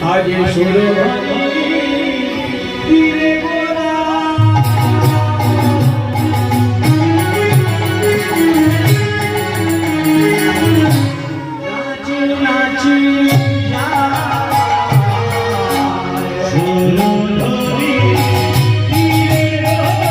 आज सुरभि तीरे गोरा नाची नाची सुरभि तीरे गोरा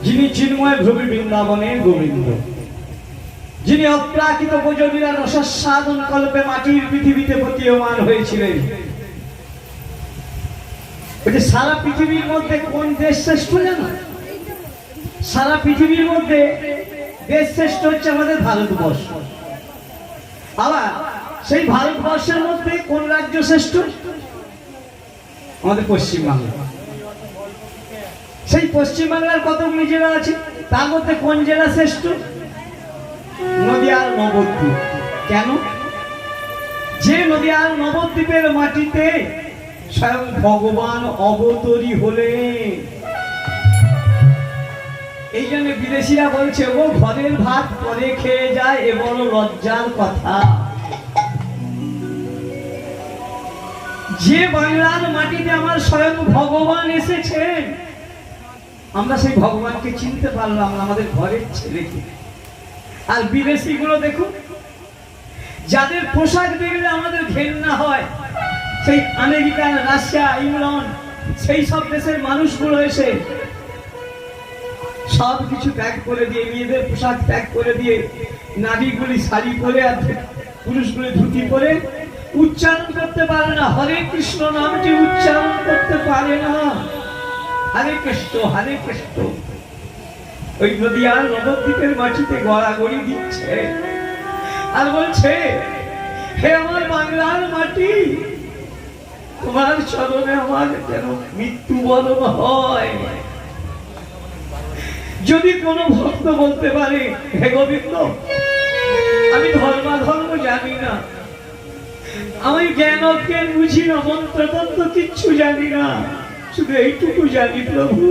যিনি চিন্ময় ভ্রমী বৃন্দাবনের গোবিন্দ, যিনি অপ্রাকৃত উপযোগীরা রসাস্বাদন কল্পে মাটির পৃথিবীতে প্রতীয়মান হয়েছিলেন। সারা পৃথিবীর মধ্যে কোন দেশ শ্রেষ্ঠ জানো? সারা পৃথিবীর মধ্যে দেশ শ্রেষ্ঠ হচ্ছে আমাদের ভারতবর্ষ। আবার সেই ভারতবর্ষের মধ্যে কোন রাজ্য শ্রেষ্ঠ? আমাদের পশ্চিমবাংলা। সেই পশ্চিমবাংলার কতগুলি জেলা আছে, তার মধ্যে কোন জেলা শ্রেষ্ঠ? নদিয়ার নবদ্বীপ। কেন? যে নদিয়ার নবদ্বীপের মাটিতে স্বয়ং ভগবান অবতরী হলেন। এই জন্য বিদেশিরা বলছে, ও ঘরের ভাত পরে খেয়ে যায়, এ বড় লজ্জার কথা। যে বাংলার মাটিতে আমার স্বয়ং ভগবান এসেছেন, আমরা সেই ভগবানকে চিনতে পারলাম না আমাদের ঘরের ছেলেকে। আর বিদেশি গুলো দেখুন, যাদের পোশাক দেখলে আমাদের ঘেন্না হয়, সেই আমেরিকা, রাশিয়া, ইংল্যান্ড, সেই সব দেশের মানুষগুলো এসে সব কিছু ত্যাগ করে দিয়ে, মেয়েদের পোশাক ত্যাগ করে দিয়ে, নারীগুলি শাড়ি পরে আর পুরুষগুলি ধুতি পরে উচ্চারণ করতে পারে না, হরে কৃষ্ণ নামটি উচ্চারণ করতে পারে না। হরে কৃষ্ণ, হরে কৃষ্ণ। ওই নদীয়ার নবদ্বীপের মাটিতে গড়াগড়ি দিচ্ছে আর বলছে, হে আমার বাংলার মাটি, তোমার চরণে আমার যেন মৃত্যুবরণ হয়। যদি কোন ভক্ত বলতে পারে, হে গোবিন্দ, আমি ধর্মাধর্ম জানি না, আমি জ্ঞান অজ্ঞান বুঝি না, মন্ত্রতন্ত্র কিচ্ছু জানি না, শুধু এইটুকু জানি, প্রভু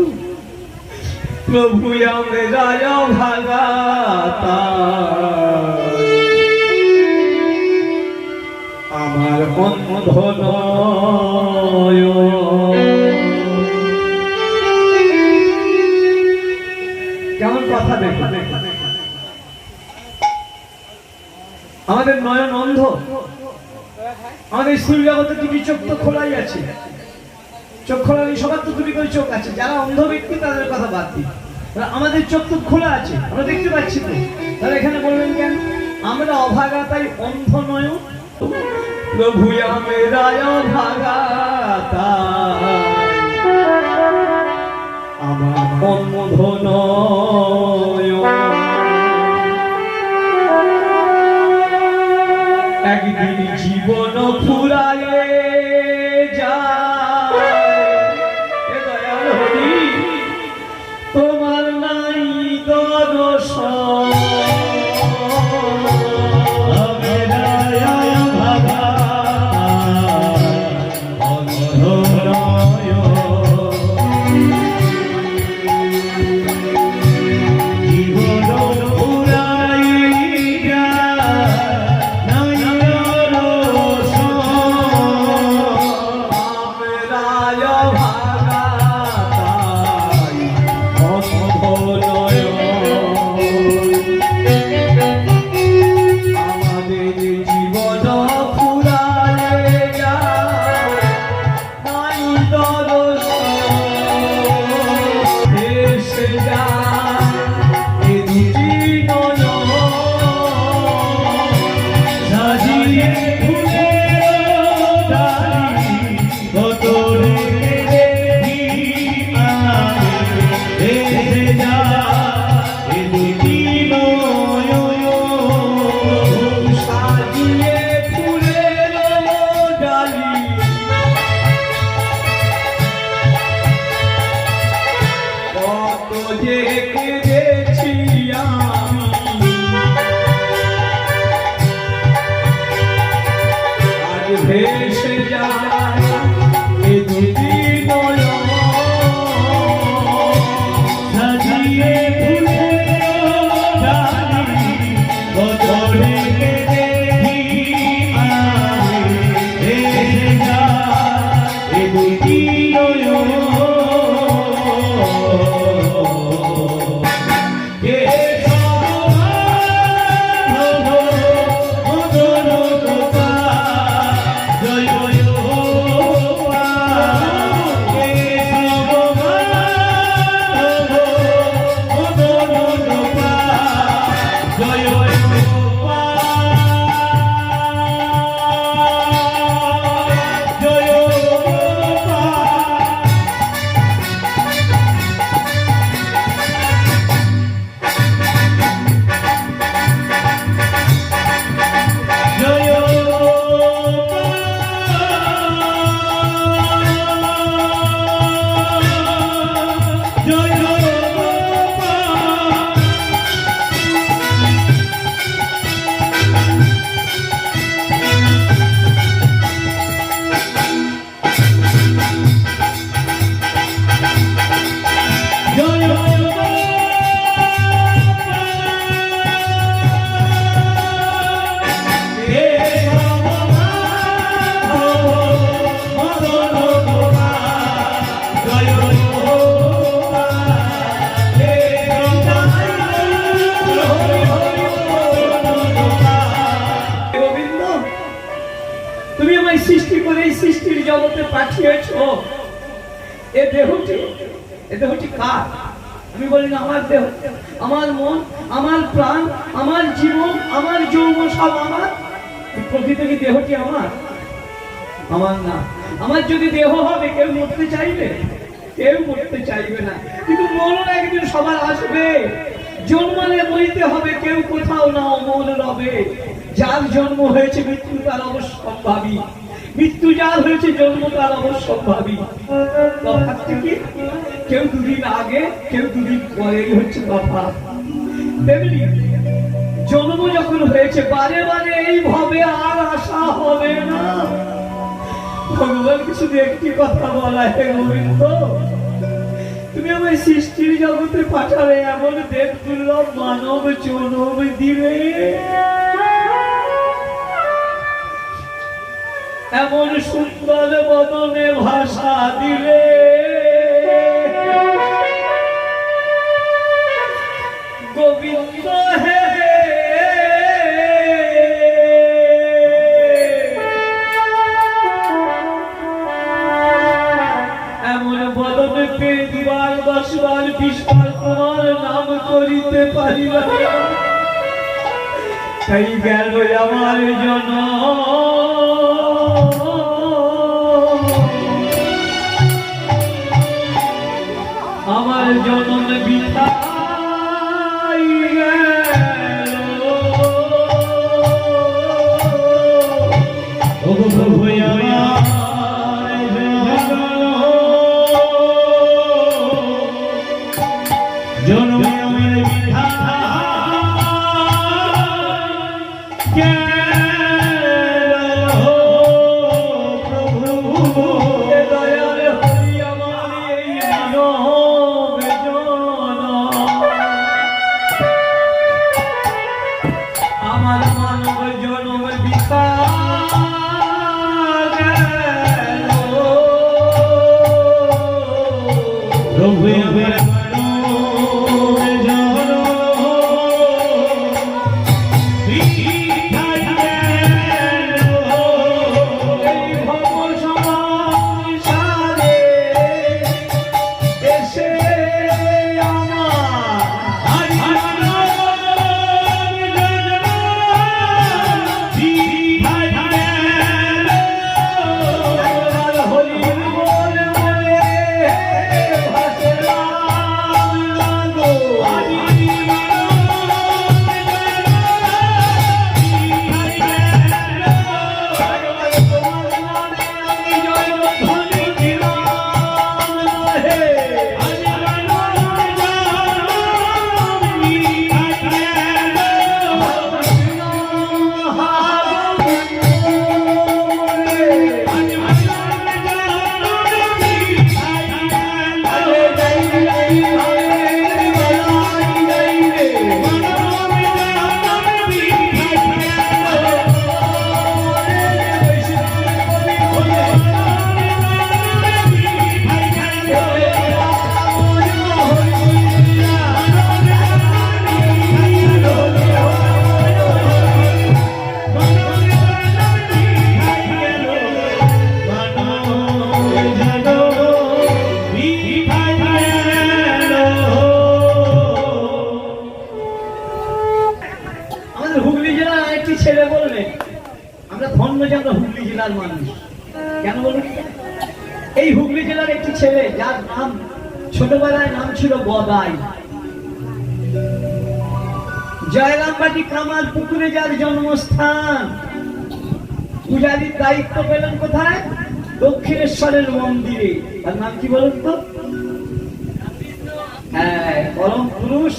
প্রভু আমরে রায় ভাগাতা, আমার অন্ধন কেমন কথা দেখো, আমাদের নয়ন অন্ধ, আমাদের স্থূল জগতে দুটি চোখ তো খোলাই আছে, চোখ খোলা নেই, সবার তো দুটি করে চোখ আছে, যারা অন্ধ ব্যক্তি তাদের কথা বাদ দিই, আমাদের চোখ তো খোলা আছে, আমরা দেখতে পাচ্ছি তো, তাহলে এখানে বলবেন কেন আমরা অভাগা, তাই অন্ধ নয়। প্রভু আমরা অভাগা, আমার অন্ধ নয়। একদিন জীবন ফুরায়ে তোমার নাই দর্শন, ভেসে যায় এ দুটি নয়ন, সাজিয়ে ফুলের ডালি, বদলে দেখি আমি, ভেসে যায় এ দুটি নয়ন। জয় জগতে পাঠিয়েছো, এ দেহটি কার? আমি বলি না, আমার দেহ, আমার মন, আমার প্রাণ, আমার জীবন, আমার যৌবন সব আমার। প্রকৃত কি দেহটি আমার? আমার না। আমার যদি দেহ হবে, কেউ মরতে চাইবে? কেউ মরতে চাইবে না। কিন্তু মরণ একদিন সবার আসবে। জন্মালে মরিতে হবে, কেউ কোথাও না অমর রবে। যার জন্ম হয়েছে মৃত্যু তার অবশ্যম্ভাবী, মৃত্যু যার হয়েছে জন্ম তার অবশ্যম্ভাবী। তফাৎ কি? কেউ দুদিন আগে, কেউ দুদিন পরে, হচ্ছে তফাৎ। তেমনি জন্ম যখন হয়েছে, বারে বারে এইভাবে আর আশা হবে না। ভগবান শুধু একটি কথা বলা, হে গোবিন্দ, তুমি আমার সৃষ্টির জগতে পাঠাবে, এমন দেব দুর্লভ মানব জনম দিবে, এমন সুন্দর বদনে ভাষা দিলে, গোবিন্দ হে এমন বদনে পেয়ে দিবার 10 বার 20 বার তোমার নাম করিতে পারি না। তাই গেল আমার জন্য আমার জনম বৃথা গেল। ওগো প্রভু এই হুগলি জেলার একটি ছেলে, যার নাম ছোটবেলায় নাম ছিল বদাই, জয়রামবাটি কামাল পুকুরে যার জন্মস্থান, পূজারীর দায়িত্ব পেলেন কোথায়? দক্ষিণেশ্বরের মন্দিরে। তার নাম কি বলুন তো? হ্যাঁ, পরম পুরুষ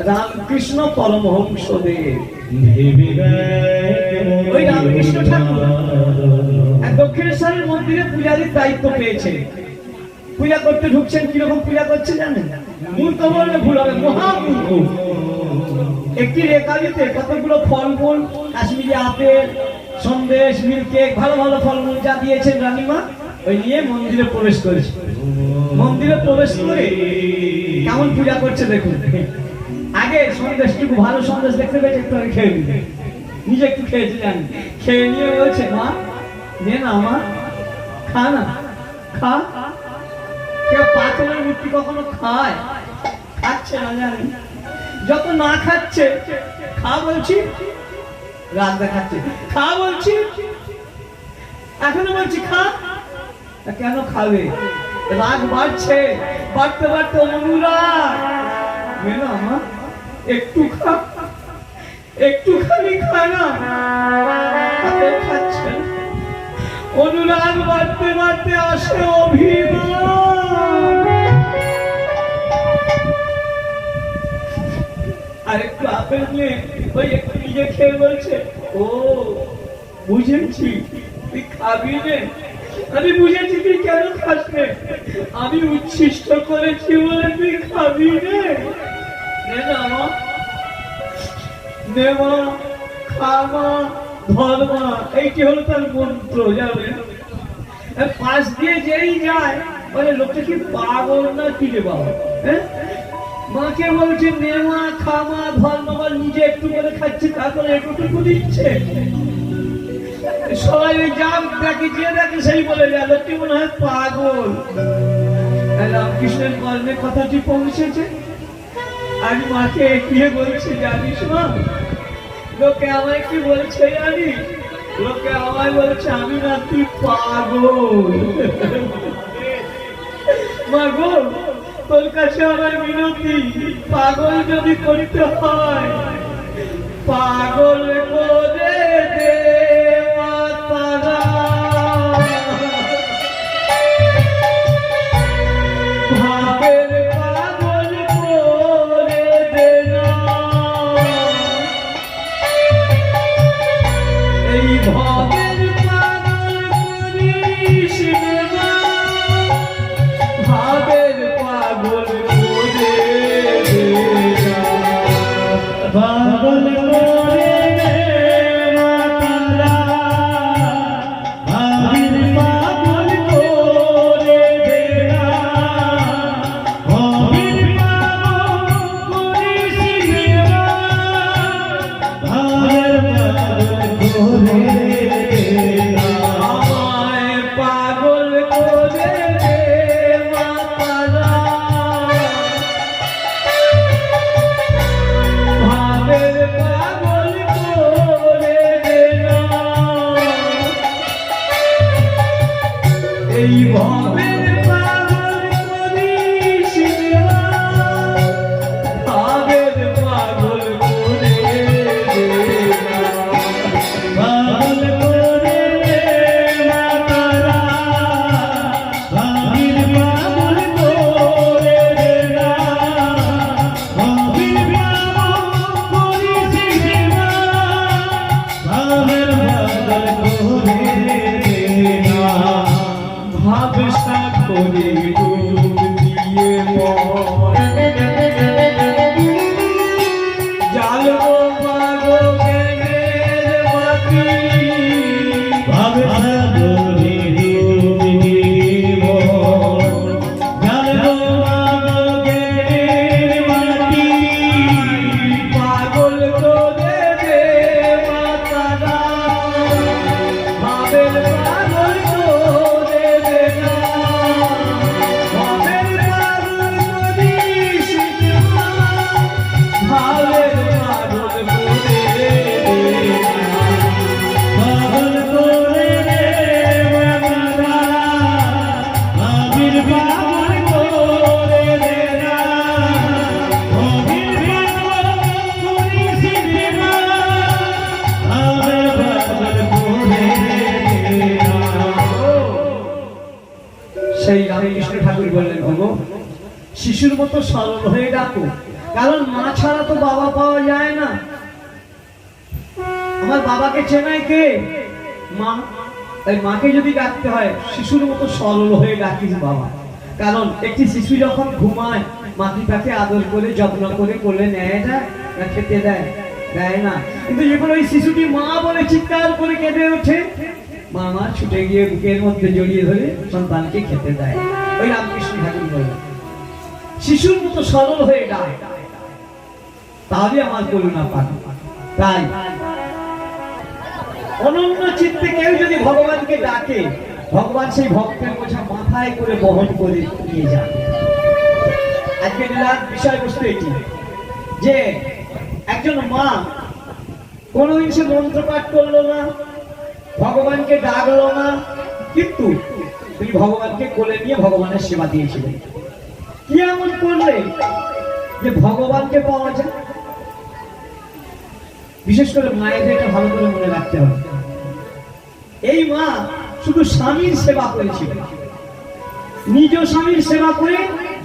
রামকৃষ্ণ পরমহংসদেব। ওই রামকৃষ্ণ ঠাকুর দক্ষিণেশ্বরের মন্দিরে পূজারীর দায়িত্ব পেয়েছে। পূজা করতে ঢুকছেন, কিরকম পূজা করছে জানেন? মূর্খ বললে ভুল হবে, মহামূর্খ। একটি রেকাবিতে কতগুলো ফলমূল, কাশ্মীরি আপেল, সন্দেশ, মিল্কেক, ভালো ভালো ফলমূল যা দিয়েছেন রানীমা, ওই নিয়ে মন্দিরে প্রবেশ করেছে। মন্দিরে প্রবেশ করে কেমন পূজা করছে দেখুন। আগে সন্দেশটুকু, ভালো সন্দেশ দেখতে পেয়েছে, একটু আগে খেয়ে নিতে, নিজে একটু খেয়েছে জানি, খেয়ে নিয়ে বলছে, মা নে না মা, খা না, খা। কেউ পাথরের মূর্তি কখনো খায়? খাচ্ছে না জানি। যত না খাচ্ছে, খা বলছি, রাগ দেখাচ্ছে, খা বলছি, এখনো বলছি খা। কেন খাবে? রাগ বাড়ছে, বাড়তে বাড়তে অনুরাগ। আমার একটু খা, একটুখানি খা না, খাচ্ছেন। অনুরাগ বাড়তে বাড়তে আসে অভিমান। আর একটু আপেল নিয়ে ওই একটু নিজে খেয়ে বলছে, ও বুঝেছি তুই খাবি রে। আমি বুঝেছি তুই কেন খাস রে, আমি উচ্ছিষ্ট করেছি বলে তুই খাবি রে। এইটি হলো তার মন্ত্র, যাবে পাশ দিয়ে যেই যায় বলে লোকটা কি পাগল না কি রে বাবা। মাকে বলছে নেওয়া খামা ধর্ম, নিজে একটু করে খাচ্ছে, তারপরে একটুকু দিচ্ছে। সবাই যা দেখে, যে দেখে সেই বলে যায় লোকটি মনে হয় পাগল। রামকৃষ্ণের কর্মের কথাটি পৌঁছেছে। আমি মাকে এগিয়ে বলছি, জানিস মা লোকে আমায় কি বলছে জানিস? লোকে আমায় বলছে আমি না তুই পাগল। মা গো, তোর কাছে আমার মিনতি, পাগল যদি করতে হয় পাগল করে দে মাতারা। ভাবের পাগল করে দে না, এই ভাবের পাগল করিস না, ভাবের পাগল করে দে না, পাগল করে দে মাতারা, ভাবের পাগল করে দে না, ভাবের পাগল করিস না, ভাবের পাগল করে দে না, আমায় পাগল করে দে মাতারা, ভাবের পাগল করে দে না, এই ভাবের পাগল করিস না, ভাবের পাগল করে দে না, পাগল করে দে মাতারা, ভাবের পাগল করে দে না, ভাবের পাগল করিস না, ভাবের পাগল করে দে না, ভাবসা করে ডুব দিয়ে মন জালবো পাগো জ্ঞানের মাটি, ভাবসা করে ডুব দিয়ে মন জালবো পাগো জ্ঞানের মাটি, পাগল করে দে মাতারা, ভাবের পাগল করে দে না, ভাবের পাগল করিস না, ভাবের পাগল করে দে না, পাগল করে দে মাতারা, ভাবের পাগল করে দে না, ভাবের পাগল করিস না, ভাবের পাগল করে দে না। সেই রামকৃষ্ণ ঠাকুর বললেন, ওগো শিশুর মতো সরল হয়ে ডাকো, কারণ মা ছাড়া তো বাবা পাওয়া যায় না। আমার বাবাকে চেনায় কে? মা। তাই মাকে যদি ডাকতে হয় শিশুর মতো সরল হয়ে ডাকিস বাবা, কারণ একটি শিশু যখন ঘুমায় মাটি তাকে আদর করে যত্ন করে কোলে নেয় না, খেতে দেয় দেয় না, কিন্তু যখন ওই শিশুটি মা বলে চিৎকার করে কেঁদে ওঠে, মা মা ছুটে গিয়ে বুকের মধ্যে জড়িয়ে ধরে সন্তানকে খেতে দেয়। ওই রামকৃষ্ণ ঠাকুর বললেন শিশুর মতো সরল হয়ে ডাক, তাহলে আমার করুণা পাবে। তাই অনন্য চিত্তে কেউ যদি ভগবানকে ডাকে ভগবান সেই ভক্তের বোঝা মাথায় করে বহন করে নিয়ে যান। আজকে লীলার বিষয়বস্তু এটি যে একজন মা কোনোদিন সে মন্ত্র পাঠ করলো না, ভগবানকে ডাকলো না, কিন্তু তিনি ভগবানকে কোলে নিয়ে ভগবানের সেবা দিয়েছিলেন। কি এমন করলে যে ভগবানকে পাওয়া যায়? বিশেষ করে মায়েদেরকে ভালো করে মনে রাখতে হবে, এই মা শুধু স্বামীর সেবা করেছিলেন, নিজ স্বামীর সেবা করে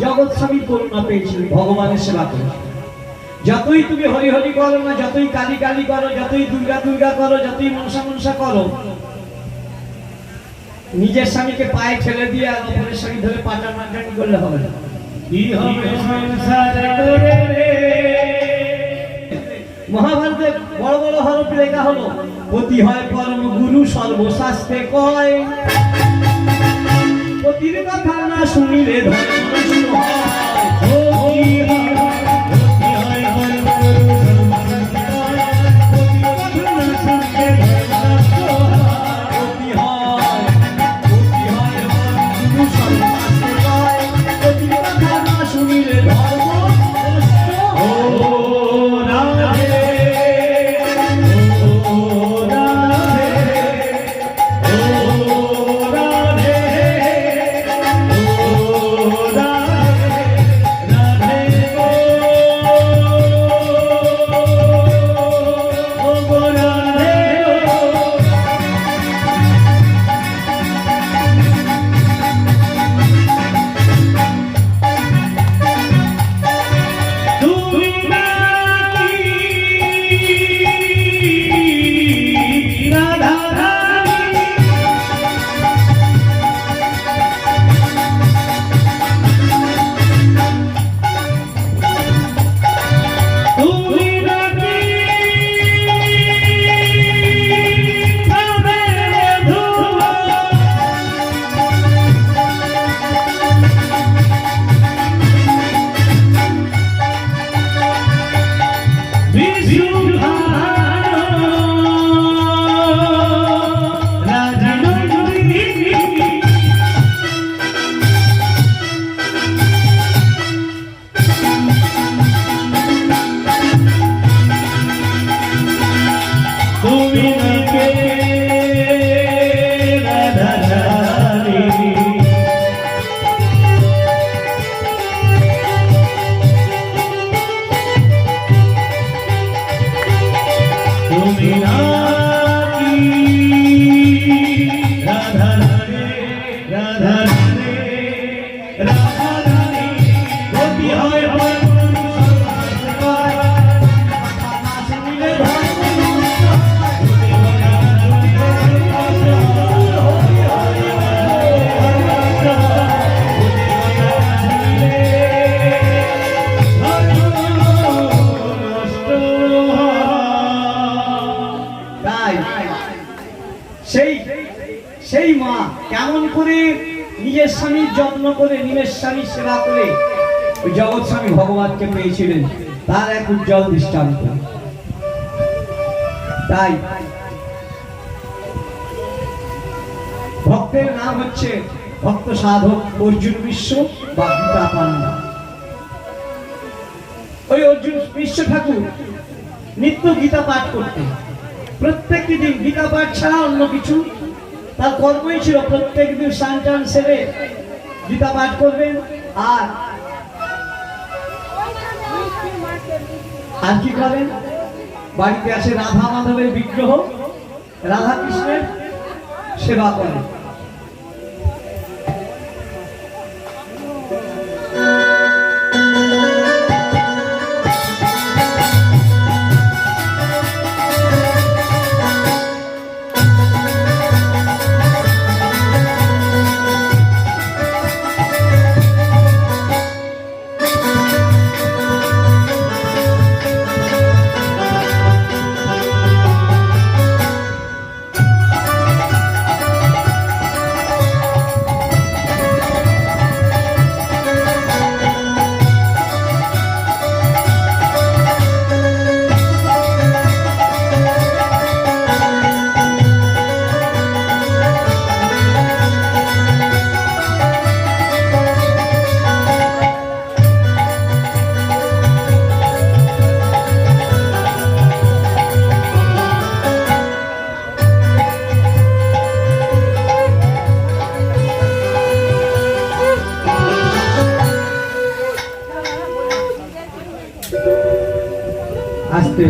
জগৎ স্বামীর করুণা পেয়েছিলেন, ভগবানের সেবা করে। যতই তুমি হরি হরি করো না, যতই কালী কালী করো, যতই দুর্গা দুর্গা করো, যতই মনসা মনসা করো, নিজের স্বামীকে পায়ে ঠেলে দিয়ে আর অপরের স্বামী ধরে পাটা মাটানি করলে হবে না। মহাভারতের বড় বড় হরফ লেখা হলো, পতি হয় পরম গুরু সর্বশাস্ত্রে কয়, পতির কথা না শুনিলে ধর্ম নষ্ট হয়। সেই মা কেমন করে নিজের স্বামীর যত্ন করে, নিজের স্বামীর সেবা করে ওই জগৎ স্বামী ভগবানকে পেয়েছিলেন, তার এক উজ্জ্বল দৃষ্টান্ত। তাই ভক্তের নাম হচ্ছে ভক্ত সাধক অর্জুন বিশ্ব বা গীতা পান্ডা। ওই অর্জুন বিশ্ব ঠাকুর নিত্য গীতা পাঠ করতেন, প্রত্যেকটি দিন গীতা পাঠ ছাড়া অন্য কিছু তার কর্মই ছিল। প্রত্যেক দিন স্নান টান সেরে গীতা পাঠ করবেন। আর কি করেন? বাড়িতে আসে রাধা মাধবের বিগ্রহ, রাধা কৃষ্ণের সেবা করেন। আসতে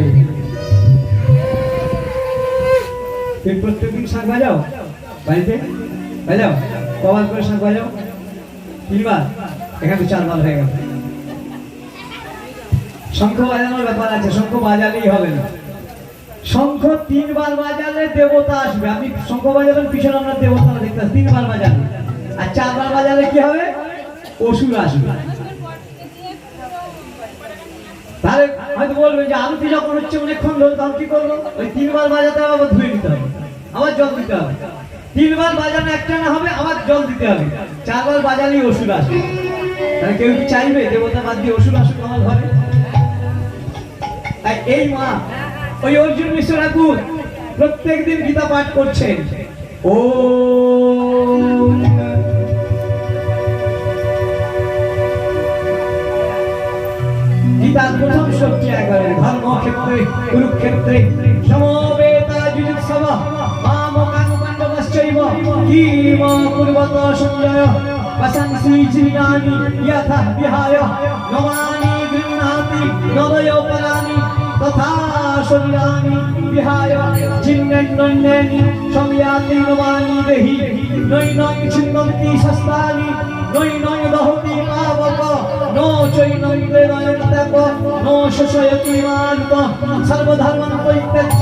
তুমি প্রত্যেকদিন শাক বাজাও বাড়িতে? বাজাও? কবার করে শাক বাজাও? 3 বার? এখানে 4 বার হয়ে গেল। শঙ্খ বাজানোর ব্যাপার আছে, শঙ্খ বাজালেই হবে না। শঙ্খ 3 বার বাজালে দেবতা আসবে। আপনি শঙ্খ বাজাবেন, পিছনে আমরা দেবতা দেখতে 3 বার বাজালে, আর 4 বার বাজালে কি হবে? অসুর আসবে। তাহলে হয়তো বলবেন যে আরতি যখন হচ্ছে অনেকক্ষণ ধরে, তখন কি করবো? ওই 3 বার বাজাতে হবে, আবার ধুয়ে দিতে হবে, আবার জল দিতে হবে। 3 বার বাজানো একটা না হবে, আবার জল দিতে হবে। 4 বার বাজালেই অসুর আসবে। তাহলে কেউ কি চাইবে দেবতা বাদ দিয়ে অসুর আসুক আমার ঘরে? এই মা ওই অর্জুন মিশ্র ঠাকুর প্রত্যেকদিন গীতা পাঠ করছেন। ও গীতার প্রথম শ্লোকটি একবারে, ধর্মক্ষেত্রে কুরুক্ষেত্রে সমবেতা যুযুৎসব মামকাং পাণ্ডবশ্চৈব কিম কুর্বত সঞ্জয় পশংসি জীর্ণানি যথা বিহায় নমানি গৃহ্ণাতি নবয়োপরানি তথা শরীরানি বিহায় জীর্ণেন্নন্যেনি সংয়াতি নমানি দেহি নৈনং ছিন্নন্তি শস্ত্রাণি নৈনং দহতি পাবক নো চৈনং প্রেরয়ন্ত্যক নো শোষয়তি মান্ত সর্বধর্মং পরিত্যজ্য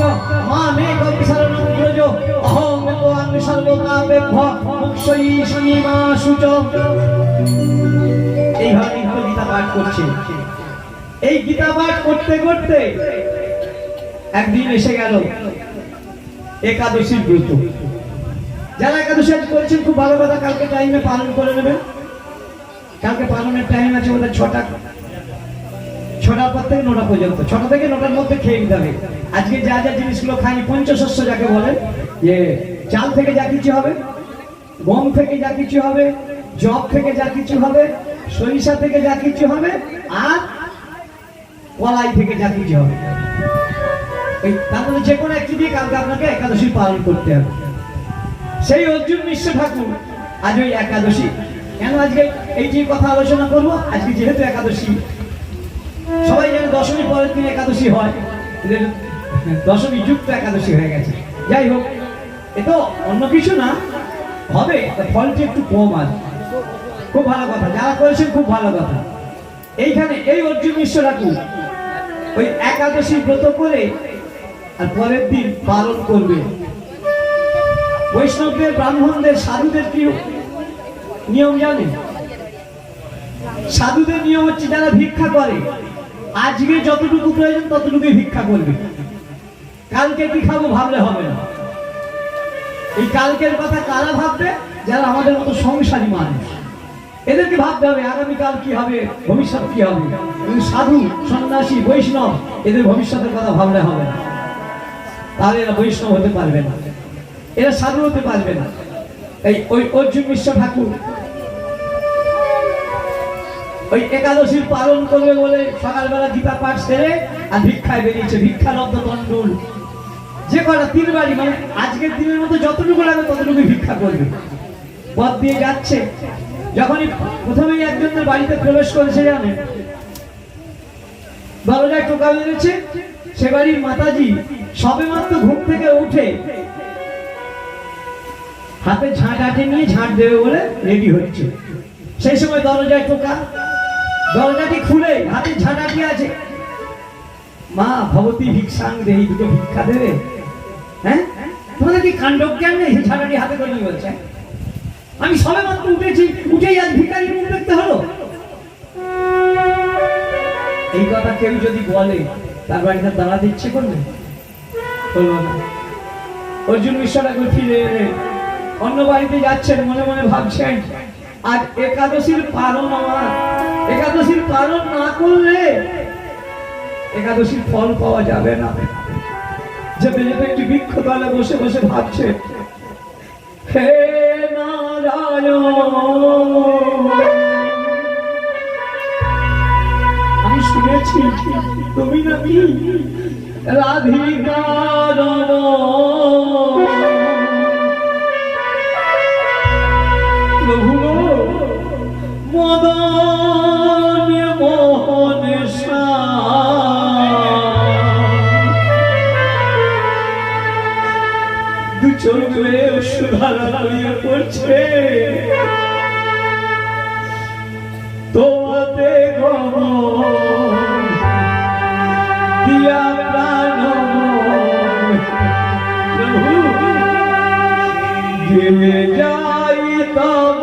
মামেকং শরণং ব্রজ অহমেকো আমি সর্বপাপেভ্যো মুক্ষয়িষ্যামি মা শুচ। এইভাবে গীতা পাঠ করছে। এই গীতা পাঠ করতে করতে একদিন এসে গেল একাদশীর ব্রত। যারা একাদশী আজ করেছেন খুব ভালো কথা, কালকে টাইমে পালন করে নেবেন। কালকে পালনের টাইম আছে ওদের 6টার পর থেকে 9টা পর্যন্ত, 6টা থেকে 9টার মধ্যে খেয়ে নিতে হবে। আজকে যা যা জিনিসগুলো খাইনি, পঞ্চশস্য যাকে বলেন, যে চাল থেকে যা কিছু হবে, গম থেকে যা কিছু হবে, জব থেকে যা কিছু হবে, সরিষা থেকে যা কিছু হবে, আর কলাই থেকে যা কিছু হবে, তার মানে যে কোনো একটি দিয়ে কালকে আপনাকে একাদশী পালন করতে হবে। সেই অর্জুন মিশ্র ঠাকুর আজ ওই একাদশী, কেন আজকে এই যে কথা আলোচনা করবো, আজকে যেহেতু একাদশী, সবাই জানে দশমী পরের দিন একাদশী হয়, দশমী যুক্ত একাদশী হয়ে গেছে। যাই হোক, এ তো অন্য কিছু না, হবে ফলটি একটু কম আছে। খুব ভালো কথা, যারা করেছেন খুব ভালো কথা। এইখানে এই অর্জুন মিশ্র ঠাকুর ওই একাদশী ব্রত করে আর পরের দিন পালন করবে। বৈষ্ণবদের, ব্রাহ্মণদের, সাধুদের কি নিয়ম জানেন? সাধুদের নিয়ম হচ্ছে যারা ভিক্ষা করে, আজকে যতটুকু প্রয়োজন ততটুকুই ভিক্ষা করবে। কালকে কি খাবো ভাবলে হবে না। এই কালকের কথা কারা ভাববে? যারা আমাদের মতো সংসারী মানুষ, এদেরকে ভাবতে হবে আগামীকাল কি হবে, ভবিষ্যৎ কি হবে। সাধু, সন্ন্যাসী, বৈষ্ণব এদের ভবিষ্যতের কথা ভাবলে হবে না, তাহলে এরা বৈষ্ণব হতে পারবে না, এরা সাধু হতে পারবে না। এই ওই অর্জুন মিশ্র ঠাকুর ওই একাদশীর পালন করবে বলে সকালবেলা গীতা পাঠ সেরে আর ভিক্ষায় বেরিয়েছে। ভিক্ষালব্ধ তন্ডুল যে কটা 3 বাড়ি, মানে আজকের দিনের মতো যতটুকু লাগে ততটুকু ভিক্ষা করবে। পথ দিয়ে যাচ্ছে, যখনই প্রথমেই একজনের বাড়িতে প্রবেশ করেছে জানেন, দরজায় টোকা মেরেছে। সে বাড়ির মাতাজি সবে মাত্র ঘুম থেকে উঠে হাতে ঝাঁটাটি নিয়ে ঝাঁট দেবে বলে রেডি হচ্ছে। সেই সময় দরজায় টোকা, দরজাটি খুলে হাতে ঝাঁটাটি আছে। মা ভবতী ভিক্ষাং দেহি, দুটো ভিক্ষা দেবে? হ্যাঁ, তোমাদের কি কাণ্ড জ্ঞান নেই? ঝাঁটাটি হাতে করে নিয়ে বলছে, আমি সবে মাত্র উঠেছি, উঠেই আজ ভিখারির মুখ দেখতে হলো। এই কথা কেউ যদি বলে তার বাড়িতে দাঁড়াতে ইচ্ছে করবে? বলবো না। অর্জুন মিশ্র ঠাকুর ফিরে এলে অন্য বাড়িতে যাচ্ছেন, মনে মনে ভাবছেন আজ একাদশীর পালন আমার, একাদশীর পালন না করলে একাদশীর ফল পাওয়া যাবে না। যেতে যেতে একটি বৃক্ষ তলে বসে বসে ভাবছে, হে নারায়ণ, আমি শুনেছি তুমি নাকি রাধিকার প্রভু মদন মোহন করছে তোমাতে দিয়া প্রাণ গেলে যাই তব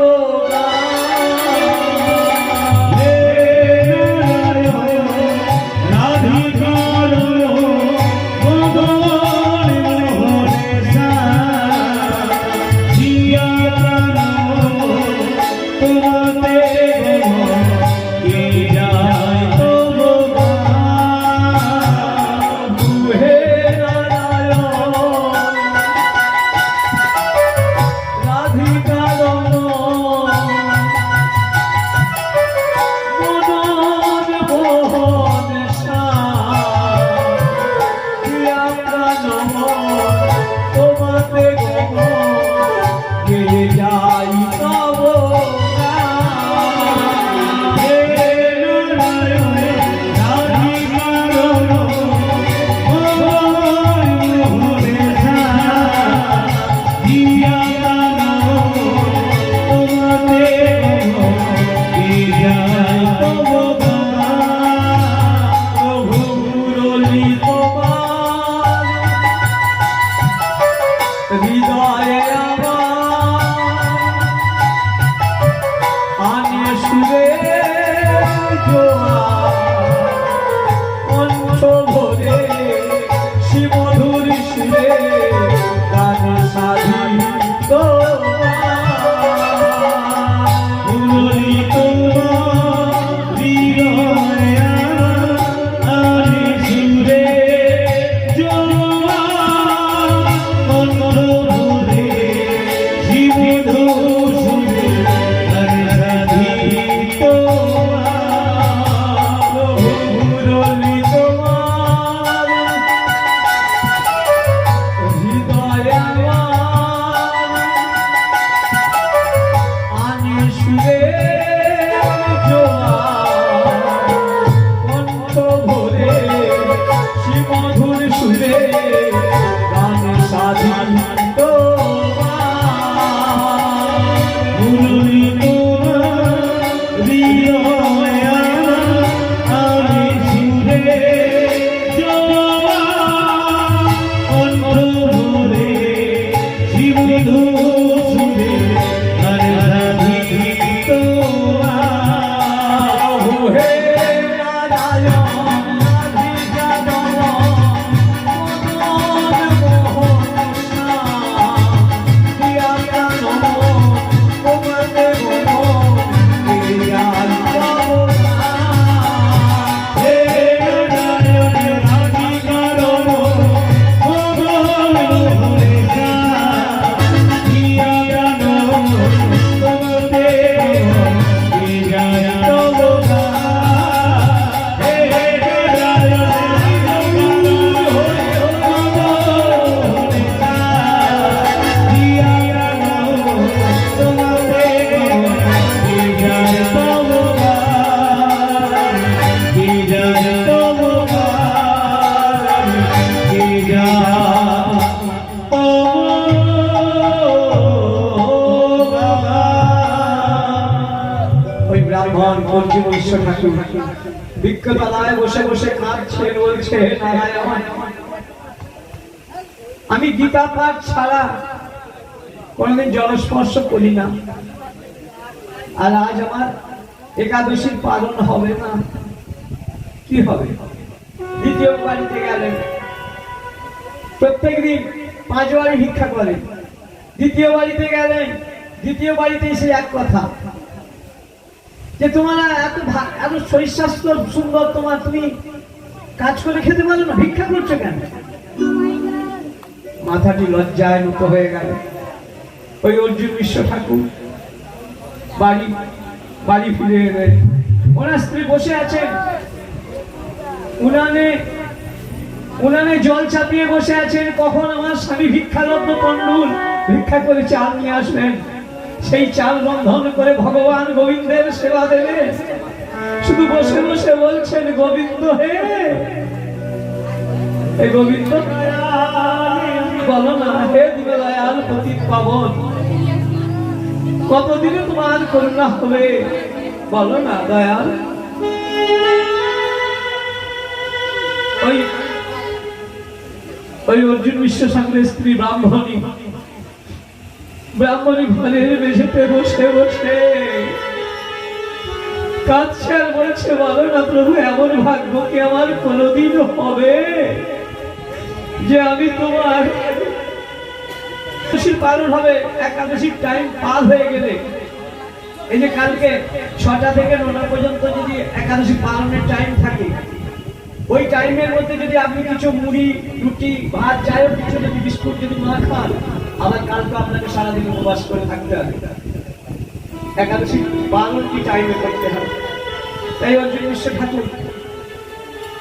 আমি গীতা পাঠ ছাড়া কোনদিন জলস্পর্শ করি না, আর আজ আমার একাদশীর পালন হবে না। কি হবে? দ্বিতীয় বাড়িতে গেলেন, প্রত্যেকদিন 5 বাড়ি ভিক্ষা করেন, দ্বিতীয় বাড়িতে গেলেন, দ্বিতীয় বাড়িতে এসে এক কথা যে তোমার এত শরীর স্বাস্থ্য সুন্দর, তুমি কাজ করে খেতে পারো না, ভিক্ষা করছো কেন? মাথাটি লজ্জায় নত হয়ে গেল। ওই অর্জুন মিশ্র ঠাকুর বাড়ি ফিরে এলেন, ওনার স্ত্রী বসে আছেন, উনানে জল চাপিয়ে বসে আছেন। কখন আমার স্বামী ভিক্ষারত্ন পণ্ডুল ভিক্ষা করে চাল নিয়ে আসবেন, সেই চাল রন্ধন করে ভগবান গোবিন্দের সেবা দেবে। শুধু বসে বসে বলছেন, গোবিন্দ হে, হে গোবিন্দ বলো না, হে দীনদয়াল পতিত পাবন, কতদিনে তোমার করুণা হবে বলো না দয়াল। ওই ওই অর্জুন বিশ্বসাগরের স্ত্রী ব্রাহ্মণী ঘরের মেঝেতে বসে বসে কাঁদছে আর বলছে, বলো না প্রভু, এমন ভাগ্য কি আমার কোনোদিন হবে যে আমি তোমার পালন হবে? একাদশীর টাইম পার হয়ে গেলে, এই যে কালকে 6টা থেকে 9টা পর্যন্ত যদি একাদশী পালনের টাইম থাকে, ওই টাইমের মধ্যে যদি আপনি কিছু মুড়ি, রুটি, ভাত, যাই হোক কিছু যদি বিস্কুট যদি না খান, আবার কালকে আপনাকে সারাদিন উপবাস করে থাকতে হবে। একাদশী পালন কি টাইমে করতে হবে। তাই অর্জুন মিশ্র ঠাকুর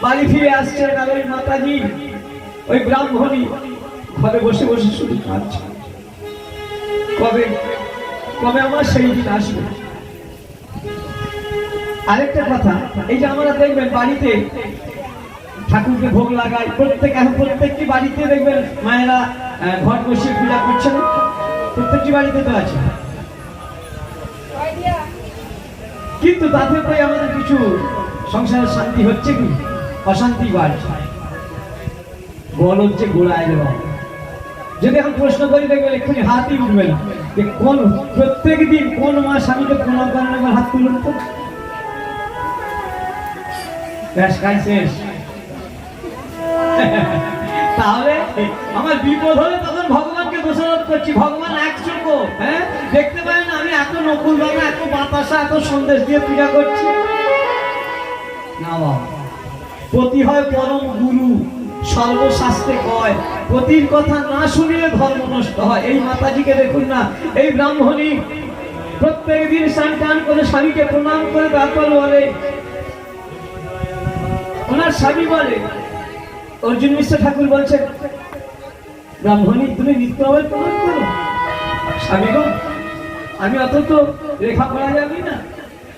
বাড়ি ফিরে আসছেন, আর ওই মাতাজি ওই ব্রাহ্মণী ঘরে বসে বসে শুধু কাঁদছে, কবে কবে আমার সেই দিন আসবে। আরেকটা কথা, এই যে আমরা দেখবেন বাড়িতে ঠাকুরকে ভোগ লাগায়, প্রত্যেকটি বাড়িতে দেখবেন মায়েরা ঘট বসিয়ে পূজা করছে না? প্রত্যেকটি বাড়িতে তো আছে, কিন্তু তাতে করে আমাদের কিছু সংসারের শান্তি হচ্ছে কি অশান্তি বাড়ছে? বল হচ্ছে গোড়ায় দেওয়া। যদি এখন প্রশ্ন করি দেখবেন এক্ষুনি হাতই উঠবে না যে কোন প্রত্যেক দিন কোন মা স্বামীকে প্রণাম করেন, একবার হাত তুলুন তো। তাহলে আমার বিপদ হলে তখন ভগবানকে দোষারোপ করছি, ভগবান এক চোখ, হ্যাঁ দেখতে পাই না আমি এত নকুল বাবা, এত বাতাসা, এত সন্দেশ দিয়ে পূজা করছি না। বাবা, পতি হয় পরম গুরু, সর্বশাস্ত্রে কয় পতির কথা না শুনিলে ধর্ম নষ্ট হয়। এই মাতাজিকে দেখুন না, এই ব্রাহ্মণী প্রত্যেক দিন স্নান টান করে স্বামীকে প্রণাম করে তারপর বলে, ওনার স্বামী বলে, অর্জুন মিশ্র ঠাকুর বলছে, ব্রাহ্মণী তুমি নিত্যভাবে প্রণাম করো। স্বামী গো, আমি অত তো লেখা পড়া জানি না,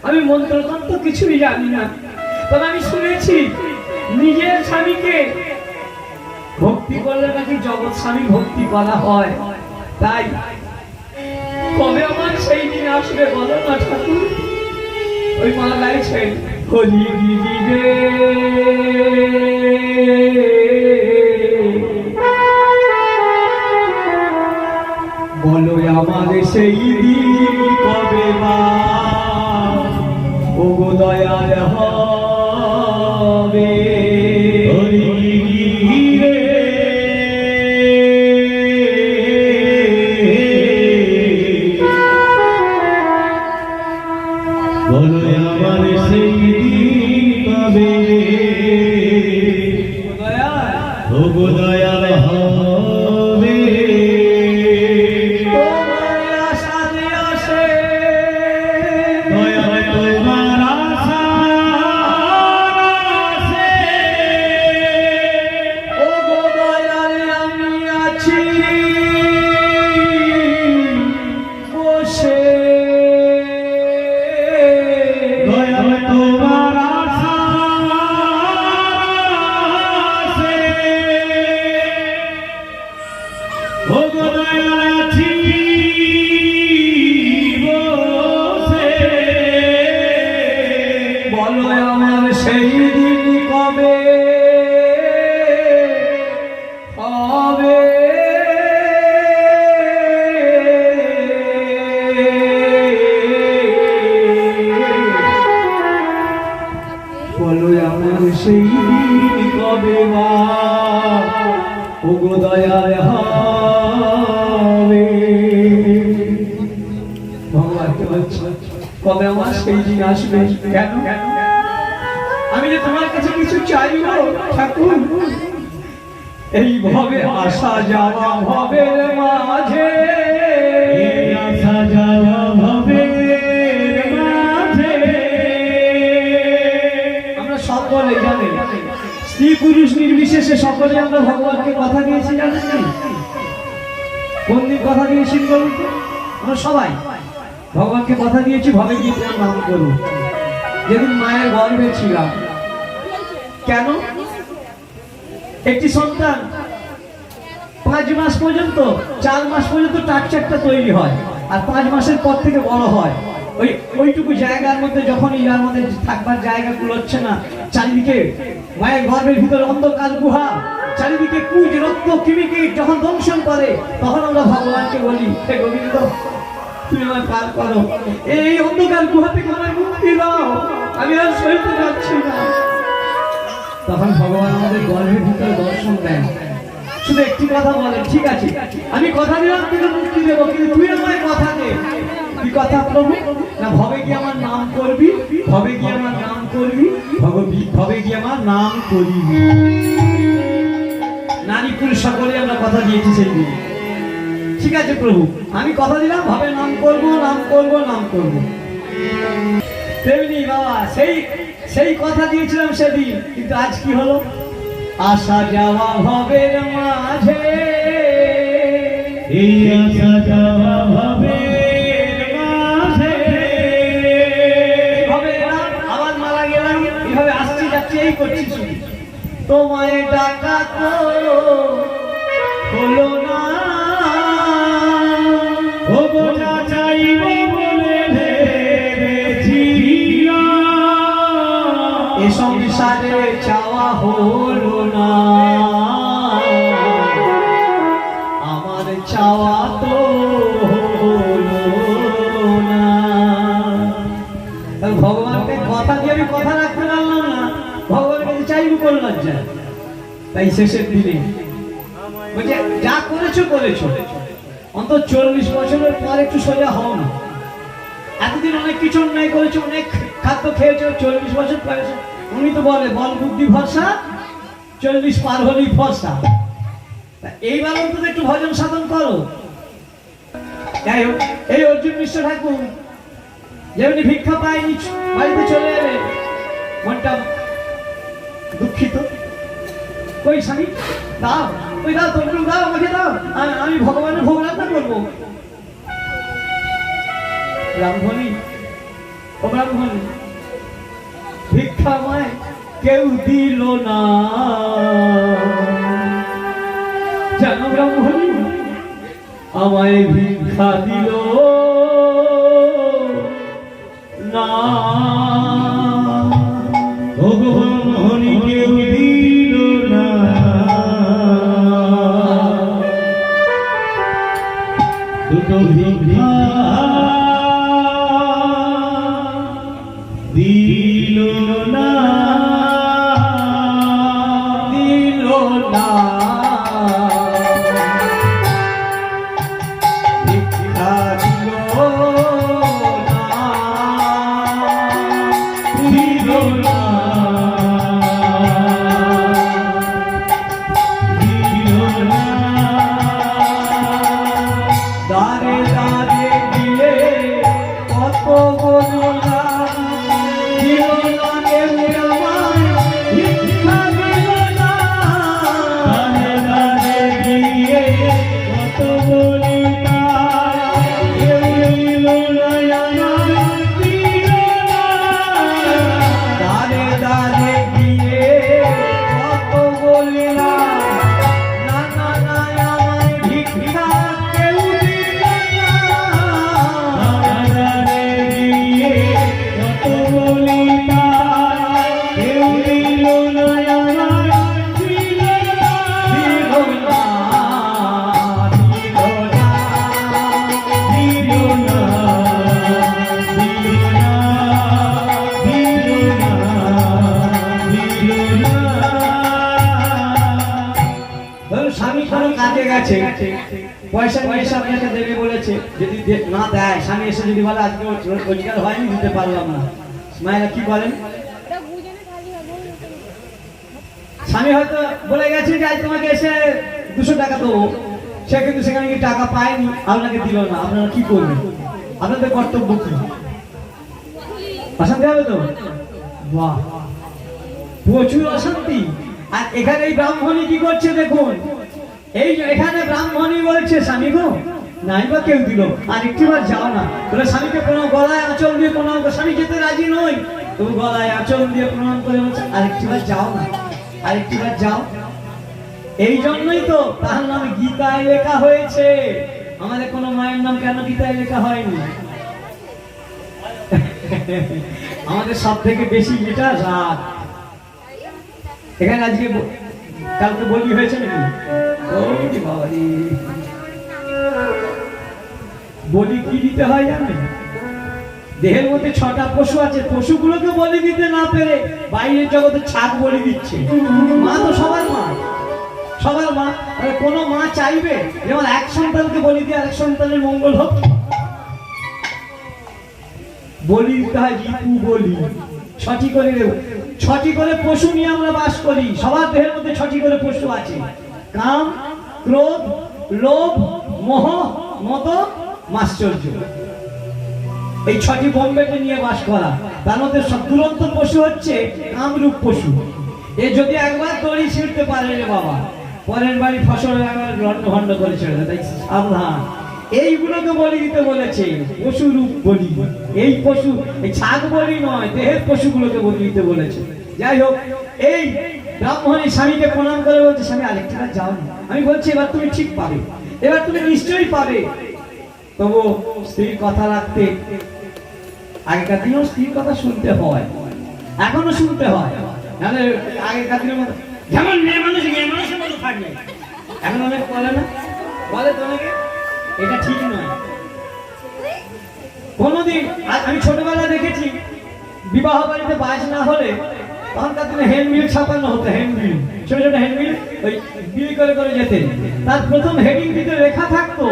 আমি মন্ত্রতন্ত্র কিছুই জানি না, তবে আমি শুনেছি নিজের স্বামীকে ভক্তি করলে নাকি জগৎ স্বামী ভক্তি করা হয়। তাই কবে আমার সেই দিন আসবে বলো না ঠাকুর? ওই মালা গাইছে, হলি গিরি রে বলো আমার সেই দিন কবে মা ও গো দয়াল হবে। হরি রে বলো আমার সেই দিন কবে ও গো দয়াল হবে। বলো আমার সেই দিন কবে হবে। বলো আমার সেই দিন কবে মা ও গো দয়াল হবে। ভগবানকে বলছে কবে আমার সেই দিন আসবে? কেন আমি যে তোমার কাছে কিছু চাইব ঠাকুর, এই ভবে আসা যাওয়া ভবের মাঝে, আসা যাওয়া ভবের মাঝে আমরা সকলে জানি, স্ত্রী পুরুষ নির্বিশেষে সকলে আমরা ভগবানকে কথা দিয়েছি। জানেন কোন দিন কথা দিয়েছি বলুন তো? আমরা সবাই ভগবানকে কথা দিয়েছি ভবে গিয়ে তোমার নাম করুন। যেদিন মায়ের গর্ভে ছিলাম, কেন একটি সন্তান 5 মাস পর্যন্ত 4 মাস পর্যন্ত টাকচাকটা তৈরি হয়, আর 5 মাসের পর থেকে বড় হয়। ওইটুকু জায়গার মধ্যে যখন ইয়ার মধ্যে থাকবার জায়গা কুলোচ্ছে না, চারিদিকে মায়ের গর্ভের ভিতরে অন্ধকার গুহা, চারিদিকে কুজ রক্ত কিমিকিট যখন দংশন করে, তখন আমরা ভগবানকে বলি, হে গোবিন্দ তুমি আমায় পার করো, এই অন্ধকার গুহা থেকে আমায় মুক্তি দাও, আমি আর সইতে পারছি না। তখন ভগবান আমাদের গর্ভের ভিতরে দর্শন দেন, শুধু একটি কথা বলে, ঠিক আছে আমি কথা দিলাম তোকে মুক্তি দেবো, কিন্তু তুই আমায় কথা দে। কি কথা প্রভু? না ভবে গিয়ে আমার নাম করবি, ভবে গিয়ে আমার নাম করবি, ভবে গিয়ে আমার নাম করবি। নারী পুরুষ সকলে আমরা কথা দিয়েছি সেই দিন। ঠিক আছে প্রভু, আমি কথা দিলাম ভাবে নাম করবো, নাম করবো, নাম করবো। তেমনি বাবা সেই কথা দিয়েছিলাম সেদিন, কিন্তু আজ কি হলো? আসা যাওয়া ভবের মাঝে, এই আসা যাওয়া ভবের মাঝে, আবার মারা গেলাম, এইভাবে আসছি যাচ্ছি এই করছি, তোমায় ডাকা তো হলো না, ও বোঝা চাইব বলে ভেবেছি, এ সংসারে চাওয়া হলো না, আমার চাওয়া তো হলো না। ভগবানকে কথা দিয়ে আমি কথা রাখতে পারলাম না, ভগবানের কাছে চাইব কোন লজ্জা। তাই শেষের দিনে বলছে যা করেছো করেছো, অন্তত 40 বছরের পর একটু সোজা হও না। এতদিন অনেক কিছু অন্যায় করেছো, অনেক খাদ্য খেয়েছো, 40 বছর বয়সে উনি তো বলে বল বুদ্ধি ভরসা, 40 পার হলেই ফর্সা। এইবার অন্তত একটু ভজন সাধন করো। যাই হোক, এই অর্জুন মিশ্র ঠাকুর যেমনি ভিক্ষা পায়নি বাড়িতে চলে এলেন, মনটা দুঃখিত। কই স্বামী দাও, ওই দাও, তোমরা দাও, আমাকে দাও, আমি ভগবানের ভোগ রান্না করবো। ব্রাহ্মণী, ও ব্রাহ্মণী, ভিক্ষা আমায় কেউ দিল না, জানো ব্রাহ্মণী আমায় ভিক্ষা দিল না, ও ব্রাহ্মণী কেউ দিল না, দুটো ভিক্ষা দিল না, দিল না, ভিক্ষা দিল না, দিল না, দিল না, দাঁড়ে দাঁড়ে দিয়ে কত বললাম, দিল না কেউ আমায় ভিক্ষা দিল না, দাঁড়ে দাঁড়ে দিয়ে কত বললাম, কেউ দিল না আমায়, দিল না, দাঁড়ে দাঁড়ে দিয়ে কত বললাম, না না না আমায় ভিক্ষা কেউ দিল না, দাঁড়ে দিয়ে কত বললাম, কেউ দিল না আমায়, দিল না, দিল না, দিল না, দিল না, দিল না, দিল না, দিল না। ধরুন স্বামী কোনো কাজে গেছে, পয়সা আপনাকে দেবে বলেছে, যদি না দেয়, স্বামী এসে যদি বলে আজকে রোজগার হয়নি, দিতে পারলাম না, মায়েরা কি বলেন? স্বামী হয়তো বলে গেছে যে আজ তোমাকে এসে 200 টাকা দেবো, সে কিন্তু সেখানে কি টাকা পায়নি, আপনাকে দিল না, আপনারা কি করবেন? আপনাদের কর্তব্য কি? অশান্তি হবে তো? বাহ, প্রচুর অশান্তি। আর এখানে এই ব্রাহ্মণী কি করছে দেখুন, এই এখানে ব্রাহ্মণী বলছে স্বামী গো নাই বা কেউ দিল, আর একটিবার যাও না, বলে স্বামীকে প্রণাম, গলায় আঁচল দিয়ে প্রণাম করে, স্বামী যেতে রাজি নই, তবু গলায় আঁচল দিয়ে প্রণাম করে বলছে আরেকটিবার যাও না, আরেকটিবার যাও। এই জন্যই তো তার নামে গীতায় লেখা হয়েছে আমাদের কোনো মায়ের নাম কেন গীতায় লেখা হয়নি? আমাদের সব থেকে বেশি যেটা রাত। এখানে আজকে কালকে বলি হয়েছে নাকি? বলি কি দিতে হয় জানেন? দেহের মধ্যে 6টা পশু আছে, পশুগুলোকে বলি দিতে না পেরে বাইরের জগতে ছাগ বলি দিচ্ছে। মা তো সবার মা, সবার মা। কোনো মা চাইবে যেমন এক সন্তানকে বলি দিয়ে আরেক সন্তানের মঙ্গল হোক? বলি দিতে হয় রিপু বলি। 6টি করে 6টি করে পশু নিয়ে আমরা বাস করি। সবার দেহের মধ্যে 6টি করে পশু আছে। কাম, ক্রোধ, লোভ, মোহ, মদ, মাশ্চর্য। এই 6টি বোম্বেকে নিয়ে বাস করা। তার মধ্যে সব দুরন্ত পশু হচ্ছে কামরূপ পশু। এ যদি একবার দড়ি ছিঁড়তে পারে রে বাবা, পরের বাড়ি ফসল ভণ্ড করে ছেড়ে দেয়। তাই সাবধান। এইগুলোকে বলি দিতে বলেছে, পশু রূপ বলি। এই পশু, এই ছাগ বলি নয়, দেহের পশুগুলোকে বলি দিতে বলেছে। যাই হোক, এই ব্রাহ্মণী স্বামীকে প্রণাম করে বলছে, স্বামী আরেকটা যাও না। আমি বলছি এবার তুমি ঠিক পাবে, এবার তুমি নিশ্চয়ই পাবে। তবু স্ত্রীর কথা রাখতে, আগেকার দিনেও স্ত্রীর কথা শুনতে হয়, এখনো শুনতে হয়। নাহলে আগেকার দিনের মতো যেমন মেয়ে মানুষের মতো থাকবে, এখন অনেক বলে না, বলে তো অনেকে, এটা ঠিক নয়। কোনদিন আমি ছোটবেলা দেখেছি বিবাহ বাড়িতে বাজ না হলে তখনকার দিনে হ্যান্ডবিল ছাপানো হতো। হ্যান্ডবিল, ছোট ছোট হ্যান্ডবিল, ওই বিল করে করে যেতেন। তার প্রথম হেডিং দিতে লেখা থাকতো,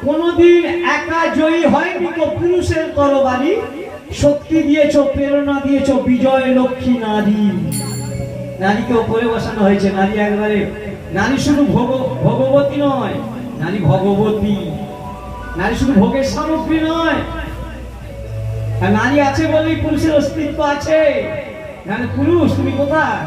কোনদিন একা জয়ী হয়নি তো পুরুষের তরবারি, শক্তি দিয়েছ, প্রেরণা দিয়েছ, বিজয় লক্ষ্মী নারী। নারীকে ওপরে বসানো হয়েছে। নারী একবারে, নারী শুধু ভগবতী নয়, নারী ভগবতী। নারী শুধু ভোগের সামগ্রী নয়, নারী আছে বলেই পুরুষের অস্তিত্ব আছে। নাহলে পুরুষ তুমি কোথায়?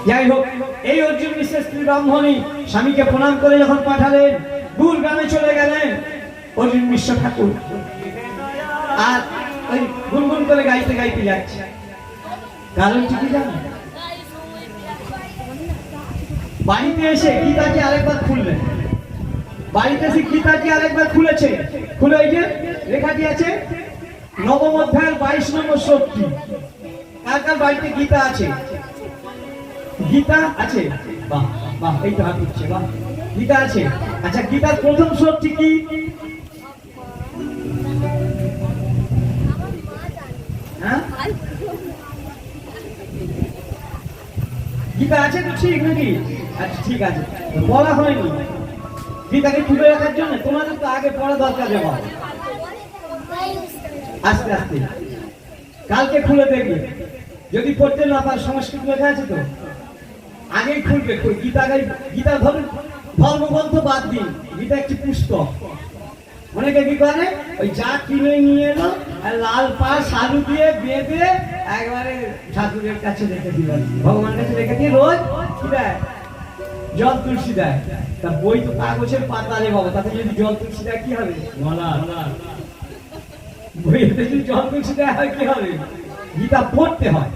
যাই হোক, এই অর্জুন মিশ্রের স্ত্রী ব্রাহ্মণী স্বামীকে প্রণাম করে যখন পাঠালেন, দূর গ্রামে চলে গেলেন অর্জুন মিশ্র ঠাকুর। আর ওই গুনগুন করে গাইতে গাইতে যাচ্ছে। কারণ কি জানো? বাড়িতে এসে গীতাকে আরেকবার খুললেন। বাড়িতে এসে গীতাকে আরেকবার খুলেছে। খুলে ওই যে লেখাটি আছে, নবম অধ্যায়ের 22 নম্বর শ্লোকটি। কার কার বাড়িতে গীতা আছে? গীতা আছে? বাহ বাহ, এই তো হাত উঠছে, বাহ, গীতা আছে। আচ্ছা, গীতার প্রথম শ্লোকটি কি? হ্যাঁ, গীতা আছে তো ঠিক নাকি? আচ্ছা ঠিক আছে, বলা হয়নি গীতাকে খুলে রাখার জন্য। তোমাদের তো আগে পড়া দরকার। যাবা আস্তে আস্তে, কালকে খুলে দেখবে। যদি পড়তে না পার, সংস্কৃত লেখা আছে তো, আগেই খুলবে। গীতা ধরুন ধর্মগ্রন্থ বাদ দিন, গীতা একটি পুস্তক। অনেকে কি করে, ওই যা কিনে নিয়ে এলো আর লাল পাশ আলু দিয়ে বেঁধে একবারে ঠাকুরের কাছে রেখে দিল, ভগবানের কাছে রেখে দিয়ে রোজ কি দেয়? জল তুলসী দেয়। তা বই তো কাগজের পাতা রে বাবা, তাতে যদি জল তুলসী দেয় কি হবে? বইতে যদি জল তুলসী দেয় হয় কি হবে? গীতা পড়তে হয়।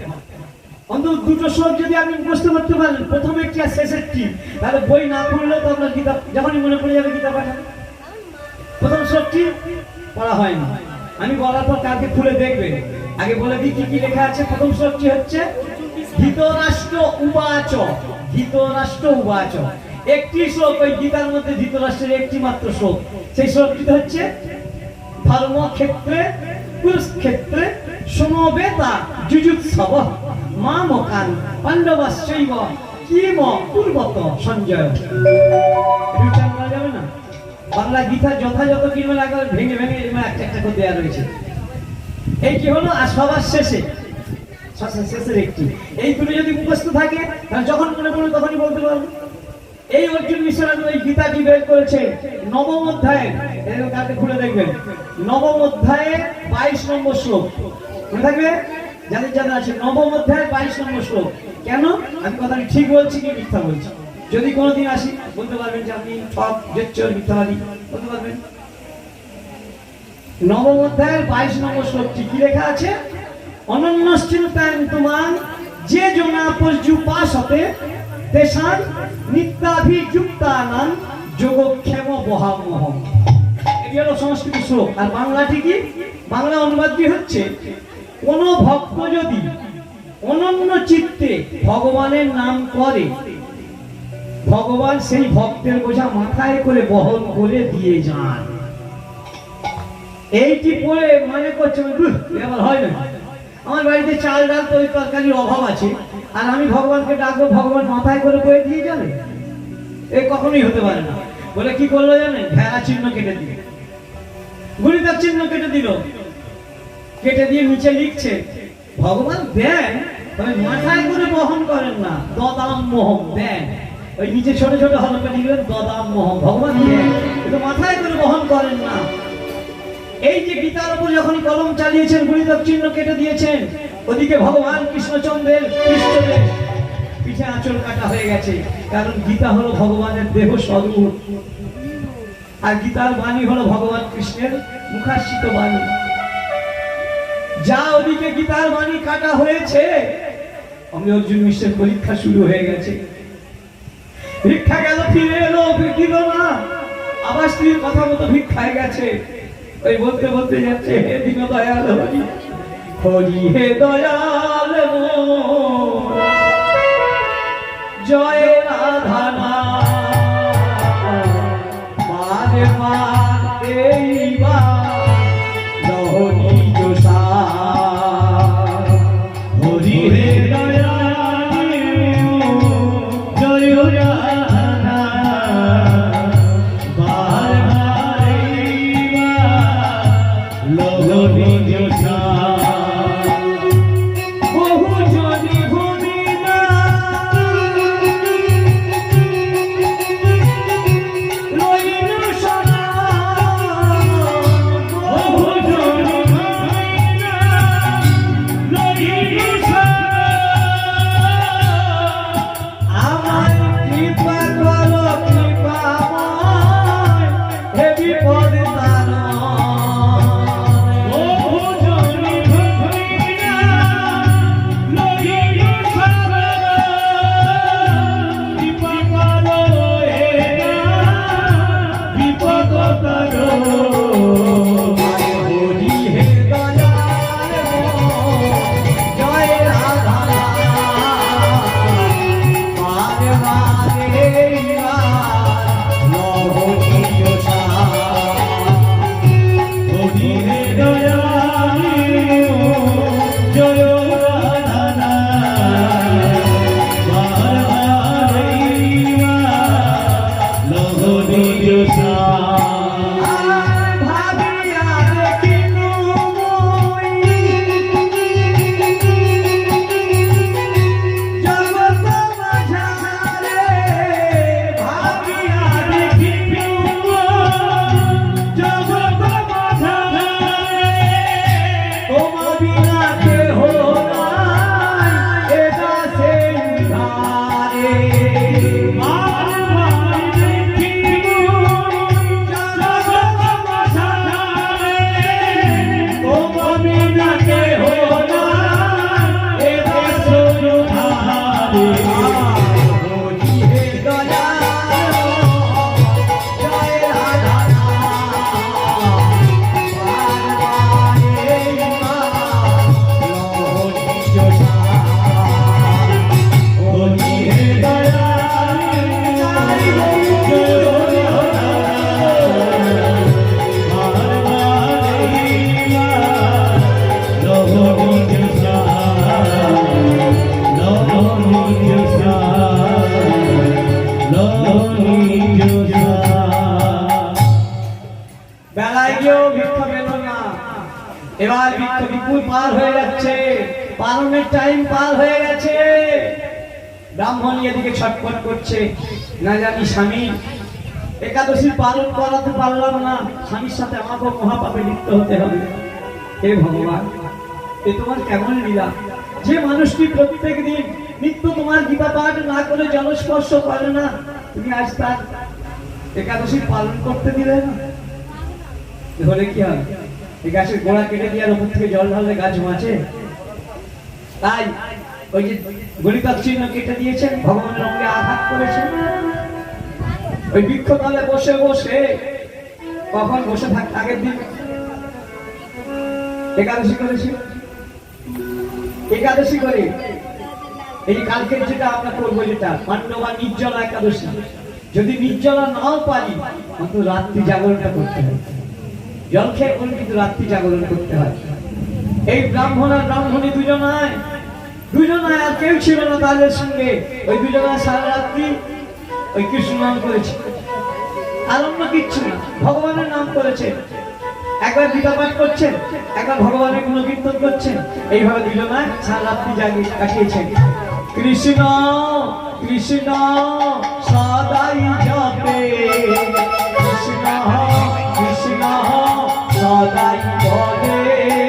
অন্তত দুটো শ্লোক যদি আপনি মুখস্থ করতে পারেন, প্রথম একটি আর শেষেরটি, তাহলে বই না পড়লেও তো আপনার গীতা যখনই মনে পড়ে যাবে গীতা পাঠান। প্রথম শ্লোকটি পড়া হয় না, আমি বলার পর কালকে খুলে দেখবেন। আগে বলে দিই কি কি লেখা আছে। প্রথম শ্লোকটি হচ্ছে ধৃতরাষ্ট্র উবাচ। ধৃতরাষ্ট্র উবাচ একটি শ্লোক, ওই গীতার মধ্যে ধৃতরাষ্ট্রের একটি মাত্র শ্লোক। সেই শ্লোকটি হচ্ছে, ধর্মক্ষেত্রে কুরুক্ষেত্রে সমবেতা যুযুৎসব মামকান পাণ্ডবাশ্চৈব কিম কুর্বত সঞ্জয়। রিটার্ন করা যাবে না? বাংলা গীতা যথাযথ কিরমে লাগবে ভেঙে ভেঙে একটা একটা করে দেওয়া রয়েছে। এইটি হলো আর সবার শেষে, শেষের একটি। এই দুটো যদি মুখস্থ থাকে, তাহলে যখন মনে পড়বে তখনই বলতে পারবো। এই অর্জুন মিশ্র এই গীতাটি বের করেছে নবম অধ্যায়ে। কালকে খুলে দেখবেন, নবম অধ্যায়ে 22 নম্বর শ্লোক। মনে থাকবে যাদের যাদের আছে, নবম অধ্যায়ে 22 নম্বর শ্লোক। কেন আমি কথাটি ঠিক বলছি কি মিথ্যা বলছি? যদি কোনোদিন আসি বলতে পারবেন যে আপনি সব জেচ্চর মিথ্যাবাদী, বলতে পারবেন। নবম অধ্যায়ের 22 নম্বর শ্লোকটি কি লেখা আছে? অনন্যশ্চিন্তায়ং তুমাং যে জনা পর্যুপাসতে তেষাং নিত্যাভিযুক্তানাং যোগক্ষেম বহামহম। এটি হলো সংস্কৃত শ্লোক। আর বাংলাটি কি? বাংলা অনুবাদটি হচ্ছে, কোন ভক্ত যদি অনন্য চিত্তে ভগবানের নাম করে, ভগবান সেই ভক্তের বোঝা মাথায় করে বহন করে দিয়ে যান। এইটি পড়ে মনে করছে এবার হয় না, আমার বাড়িতে চাল ডাল তরি তরকারির অভাব আছে, আর আমি ভগবানকে ডাকবো, ভগবান মাথায় করে বয়ে দিয়ে যাবে? এ কখনোই হতে পারে না। বলে কি করলো জানেন? ঘেরা চিহ্ন কেটে দিল, গুণিতার চিহ্ন কেটে দিল, কেটে দিয়ে নিচে লিখছে, ভগবান দেন, তবে মাথায় করে বহন করেন না, দদাম মোহম দেন। ওই নিচে ছোট ছোট হলকে লিখলেন দদাম মোহম, ভগবান দেন কিন্তু মাথায় করে বহন করেন না। এই যে গীতার উপর যখন কলম চালিয়েছেন, গুণিতক চিহ্ন কেটে দিয়েছেন, ওদিকে ভগবান কৃষ্ণচন্দ্রের কৃষ্ণদেব পিঠে আঁচল কাটা হয়ে গেছে। কারণ গীতা হলো ভগবানের দেহ স্বরূপ, আর গীতার বাণী হলো ভগবান কৃষ্ণের মুখাশ্রিত বাণী। যা ওদিকে গীতার বাণী কাটা হয়েছে, আমি অর্জুন মিশ্রের পরীক্ষা শুরু হয়ে গেছে। ভিক্ষা গেল, ফিরে এলো, দিল না, আবার স্ত্রীর কথা মতো ভিক্ষায় গেছে। ওই বলতে বলতে যাচ্ছে, হে দীন দয়াল হরি, হরি হে দয়াল জয় রাধা মারে মারে হরি হে দয়াল জয় রাধা মারে মারে বহু যদি ভূমি না লইল সদা, বহু যদি ভূমি না লইল সদা, আমার কৃপা করো কৃপাময়, হে বিপদ তারণ। এবার বিপুল পার হয়ে যাচ্ছে, পালনের টাইম পার হয়ে গেছে। ব্রাহ্মণ এদিকে ছটফট করছে, না জানি স্বামী একাদশী পালন করাতে পারলাম না, স্বামীর সাথে আমাকেও মহাপাপে লিপ্ত হতে হবে। হে ভগবান, এ তোমার কেমন লীলা, যে মানুষটি প্রত্যেক দিন নিত্য তোমার গীতা পাঠ না করে জলস্পর্শ করে না, তুমি আজ তার একাদশী পালন করতে দিলে না। ধরে কি হয়, এই গাছের গোড়া কেটে দিয়ে উপর থেকে জল ঢাললে গাছ বাঁচে? তাই ওই যে গলিকার চিহ্ন কেটে দিয়েছেন, ভগবানের অঙ্গে আঘাত করেছেন। ওই বৃক্ষতলে বসে বসে কখন বসে থাকতে, আগের দিন একাদশী করেছি, একাদশী করে এই কালকের যেটা আমরা করবো, যেটা পাণ্ডবা নির্জলা একাদশী, যদি নির্জলা নাও পারি অন্তত রাত্রি জাগরণটা করতে হয়। জল খেয়ে বলে কিন্তু রাত্রি জাগরণ করতে হয়। এই ব্রাহ্মণ আর ব্রাহ্মণী দুজনায় আর কেউ ছিল না তাদের সঙ্গে। ওই দুজনায় সারা রাত্রি ওই কৃষ্ণ নাম করেছে, আর অন্য কিচ্ছু না, ভগবানের নাম করেছে। একবার গীতা পাঠ করছেন, একবার ভগবানের গুণকীর্তন করছেন। এইভাবে দুজনায় সারা রাত্রি কাটিয়েছেন। কৃষ্ণ কৃষ্ণ সদাই জপে, কৃষ্ণ কৃষ্ণ সদাই বলে।